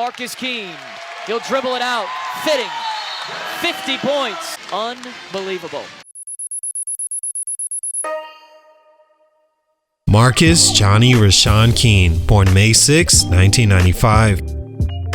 Marcus Keene, he'll dribble it out, fitting, 50 points, unbelievable. Marcus Johnny Rashawn Keene, born May 6, 1995.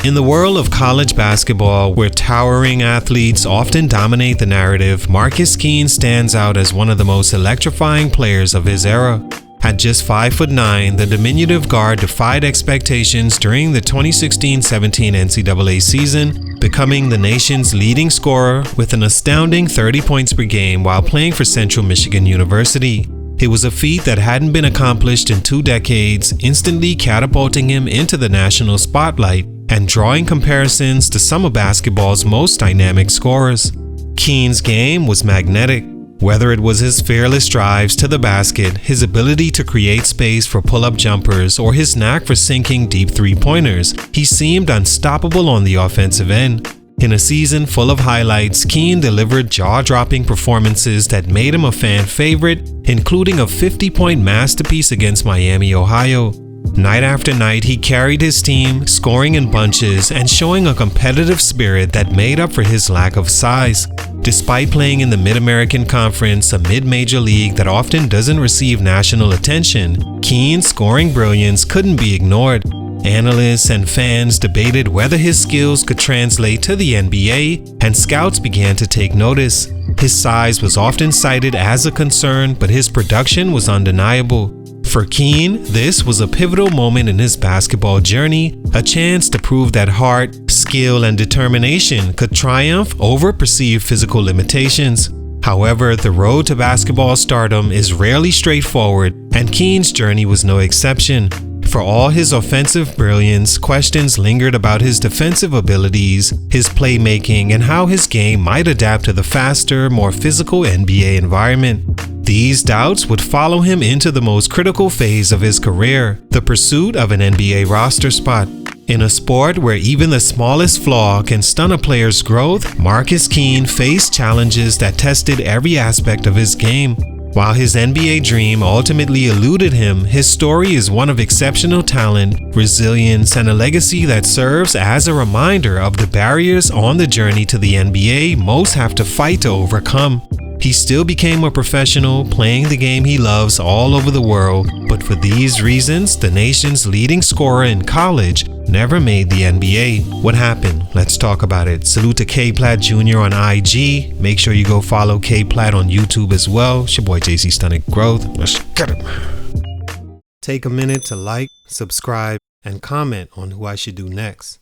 In the world of college basketball, where towering athletes often dominate the narrative, Marcus Keene stands out as one of the most electrifying players of his era. At just 5'9", the diminutive guard defied expectations during the 2016-17 NCAA season, becoming the nation's leading scorer with an astounding 30 points per game while playing for Central Michigan University. It was a feat that hadn't been accomplished in 2 decades, instantly catapulting him into the national spotlight and drawing comparisons to some of basketball's most dynamic scorers. Keene's game was magnetic. Whether it was his fearless drives to the basket, his ability to create space for pull-up jumpers, or his knack for sinking deep three-pointers, he seemed unstoppable on the offensive end. In a season full of highlights, Keene delivered jaw-dropping performances that made him a fan favorite, including a 50-point masterpiece against Miami, Ohio. Night after night, he carried his team, scoring in bunches and showing a competitive spirit that made up for his lack of size. Despite playing in the Mid-American Conference, a mid-major league that often doesn't receive national attention, Keene's scoring brilliance couldn't be ignored. Analysts and fans debated whether his skills could translate to the NBA, and scouts began to take notice. His size was often cited as a concern, but his production was undeniable. For Keene, this was a pivotal moment in his basketball journey, a chance to prove that heart, skill, and determination could triumph over perceived physical limitations. However, the road to basketball stardom is rarely straightforward, and Keene's journey was no exception. For all his offensive brilliance, questions lingered about his defensive abilities, his playmaking, and how his game might adapt to the faster, more physical NBA environment. These doubts would follow him into the most critical phase of his career, the pursuit of an NBA roster spot. In a sport where even the smallest flaw can stunt a player's growth, Marcus Keene faced challenges that tested every aspect of his game. While his NBA dream ultimately eluded him, his story is one of exceptional talent, resilience, and a legacy that serves as a reminder of the barriers on the journey to the NBA most have to fight to overcome. He still became a professional, playing the game he loves all over the world, but for these reasons, the nation's leading scorer in college never made the NBA. What happened? Let's talk about it. Salute to K Platt Jr. on IG. Make sure you go follow K Platt on YouTube as well. It's your boy JC Stunted Growth. Let's get it. Take a minute to like, subscribe, and comment on who I should do next.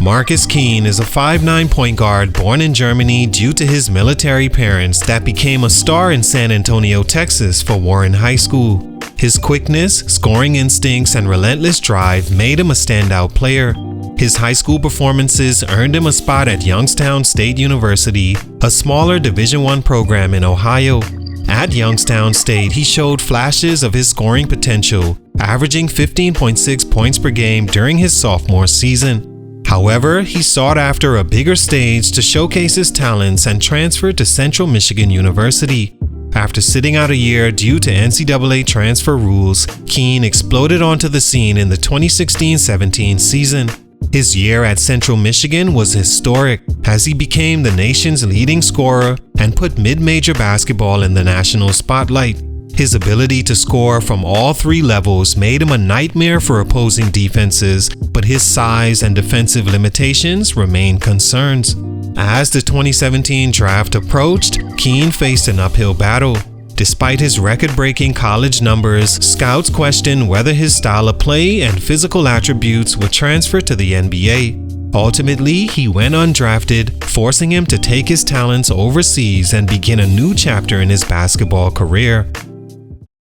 Marcus Keene is a 5'9" point guard born in Germany due to his military parents that became a star in San Antonio, Texas for Warren High School. His quickness, scoring instincts, and relentless drive made him a standout player. His high school performances earned him a spot at Youngstown State University, a smaller Division I program in Ohio. At Youngstown State, he showed flashes of his scoring potential, averaging 15.6 points per game during his sophomore season. However, he sought after a bigger stage to showcase his talents and transferred to Central Michigan University. After sitting out a year due to NCAA transfer rules, Keene exploded onto the scene in the 2016-17 season. His year at Central Michigan was historic, as he became the nation's leading scorer and put mid-major basketball in the national spotlight. His ability to score from all 3 levels made him a nightmare for opposing defenses, but his size and defensive limitations remained concerns. As the 2017 draft approached, Keene faced an uphill battle. Despite his record-breaking college numbers, scouts questioned whether his style of play and physical attributes would transfer to the NBA. Ultimately, he went undrafted, forcing him to take his talents overseas and begin a new chapter in his basketball career.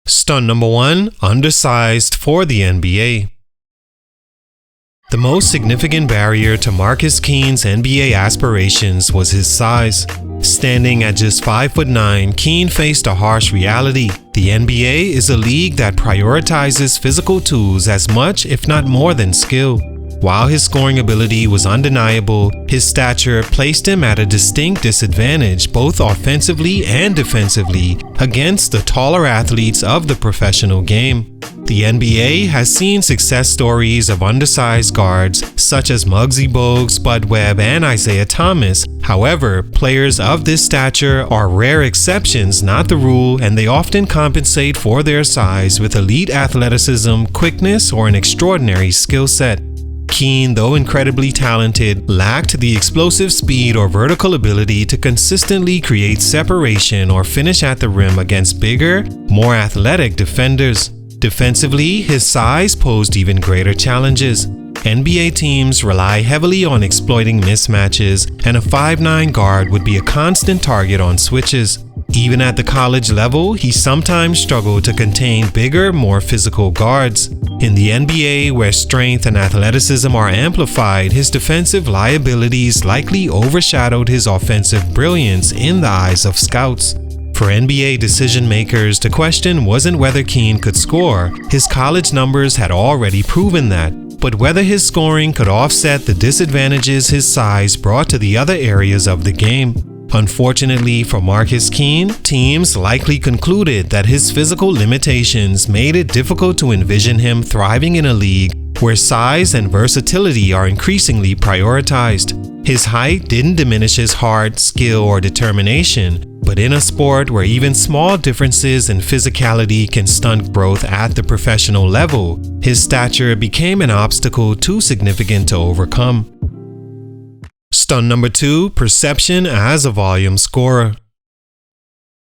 Stunt number 1, undersized for the NBA. The most significant barrier to Marcus Keene's NBA aspirations was his size. Standing at just 5'9", Keene faced a harsh reality. The NBA is a league that prioritizes physical tools as much, if not more, than skill. While his scoring ability was undeniable, his stature placed him at a distinct disadvantage both offensively and defensively against the taller athletes of the professional game. The NBA has seen success stories of undersized guards such as Muggsy Bogues, Bud Webb, and Isaiah Thomas. However, players of this stature are rare exceptions, not the rule, and they often compensate for their size with elite athleticism, quickness, or an extraordinary skill set. Keene, though incredibly talented, lacked the explosive speed or vertical ability to consistently create separation or finish at the rim against bigger, more athletic defenders. Defensively, his size posed even greater challenges. NBA teams rely heavily on exploiting mismatches, and a 5'9" guard would be a constant target on switches. Even at the college level, he sometimes struggled to contain bigger, more physical guards. In the NBA, where strength and athleticism are amplified, his defensive liabilities likely overshadowed his offensive brilliance in the eyes of scouts. For NBA decision makers, the question wasn't whether Keene could score. His college numbers had already proven that. But whether his scoring could offset the disadvantages his size brought to the other areas of the game. Unfortunately for Marcus Keene, teams likely concluded that his physical limitations made it difficult to envision him thriving in a league where size and versatility are increasingly prioritized. His height didn't diminish his heart, skill, or determination, but in a sport where even small differences in physicality can stunt growth at the professional level, his stature became an obstacle too significant to overcome. Stunt number 2, perception as a volume scorer.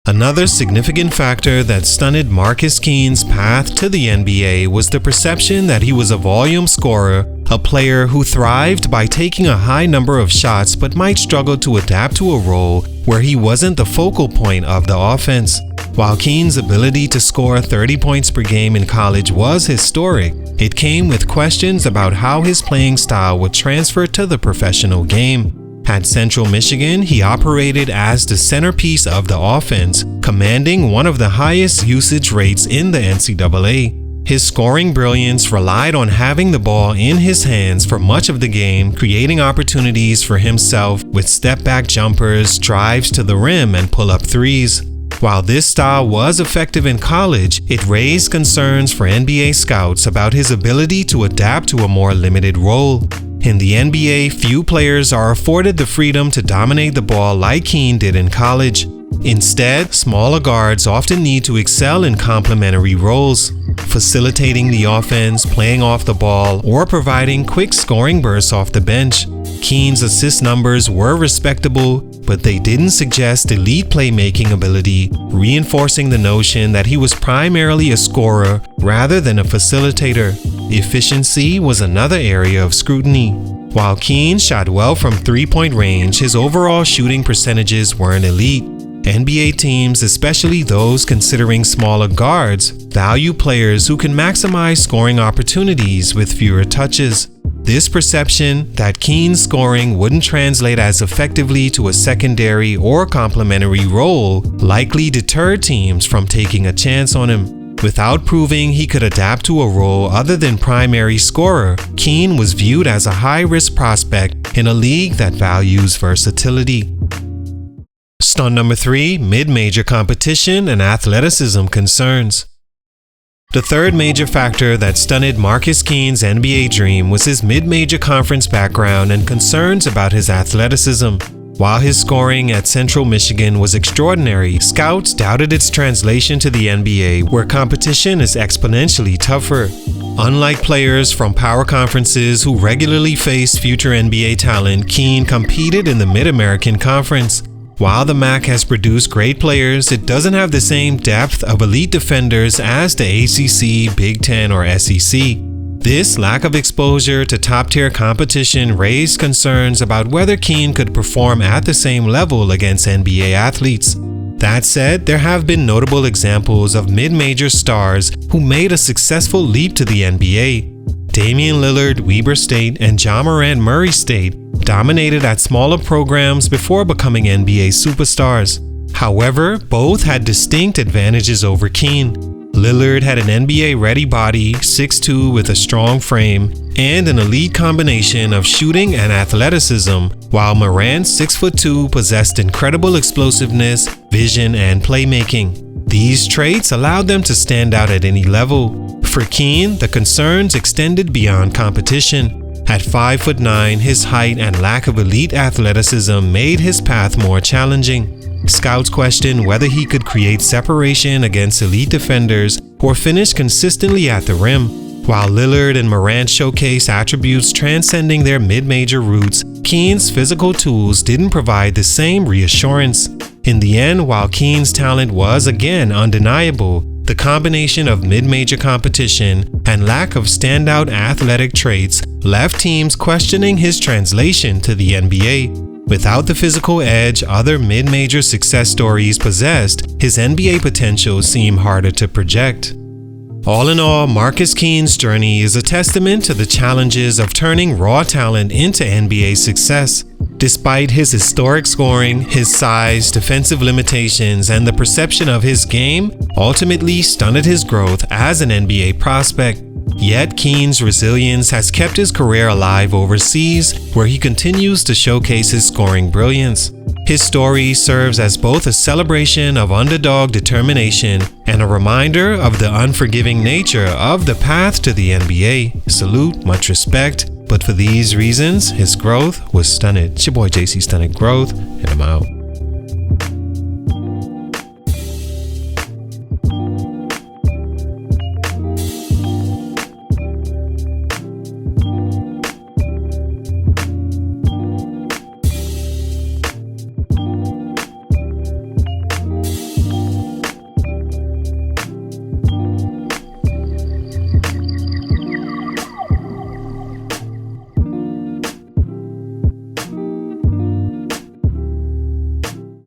Another significant factor that stunted Marcus Keene's path to the NBA was the perception that he was a volume scorer, a player who thrived by taking a high number of shots but might struggle to adapt to a role where he wasn't the focal point of the offense. While Keene's ability to score 30 points per game in college was historic, it came with questions about how his playing style would transfer to the professional game. At Central Michigan, he operated as the centerpiece of the offense, commanding one of the highest usage rates in the NCAA. His scoring brilliance relied on having the ball in his hands for much of the game, creating opportunities for himself with step-back jumpers, drives to the rim, and pull-up threes. While this style was effective in college, it raised concerns for NBA scouts about his ability to adapt to a more limited role. In the NBA, few players are afforded the freedom to dominate the ball like Keene did in college. Instead, smaller guards often need to excel in complementary roles, facilitating the offense, playing off the ball, or providing quick scoring bursts off the bench. Keene's assist numbers were respectable, but they didn't suggest elite playmaking ability, reinforcing the notion that he was primarily a scorer rather than a facilitator. Efficiency was another area of scrutiny. While Keene shot well from three-point range, his overall shooting percentages weren't elite. NBA teams, especially those considering smaller guards, value players who can maximize scoring opportunities with fewer touches. This perception that Keene's scoring wouldn't translate as effectively to a secondary or complementary role likely deterred teams from taking a chance on him. Without proving he could adapt to a role other than primary scorer, Keene was viewed as a high-risk prospect in a league that values versatility. Stunt number 3, mid-major competition and athleticism concerns. The third major factor that stunted Marcus Keene's NBA dream was his mid-major conference background and concerns about his athleticism. While his scoring at Central Michigan was extraordinary, scouts doubted its translation to the NBA, where competition is exponentially tougher. Unlike players from power conferences who regularly face future NBA talent, Keene competed in the Mid-American Conference. While the MAC has produced great players, it doesn't have the same depth of elite defenders as the ACC, Big Ten, or SEC. This lack of exposure to top-tier competition raised concerns about whether Keene could perform at the same level against NBA athletes. That said, there have been notable examples of mid-major stars who made a successful leap to the NBA. Damian Lillard, Weber State, and Ja Morant, Murray State, dominated at smaller programs before becoming NBA superstars. However, both had distinct advantages over Keene. Lillard had an NBA-ready body, 6'2" with a strong frame, and an elite combination of shooting and athleticism, while Morant, 6'2", possessed incredible explosiveness, vision, and playmaking. These traits allowed them to stand out at any level. For Keene, the concerns extended beyond competition. At 5'9", his height and lack of elite athleticism made his path more challenging. Scouts questioned whether he could create separation against elite defenders or finish consistently at the rim. While Lillard and Morant showcased attributes transcending their mid-major roots, Keene's physical tools didn't provide the same reassurance. In the end, while Keene's talent was again undeniable, the combination of mid-major competition and lack of standout athletic traits left teams questioning his translation to the NBA. Without the physical edge other mid-major success stories possessed, his NBA potential seemed harder to project. All in all, Marcus Keene's journey is a testament to the challenges of turning raw talent into NBA success. Despite his historic scoring, his size, defensive limitations, and the perception of his game ultimately stunted his growth as an NBA prospect. Yet Keene's resilience has kept his career alive overseas, where he continues to showcase his scoring brilliance. His story serves as both a celebration of underdog determination and a reminder of the unforgiving nature of the path to the NBA. Salute, much respect, but for these reasons, his growth was stunted. It's your boy JC Stunted Growth, and I'm out.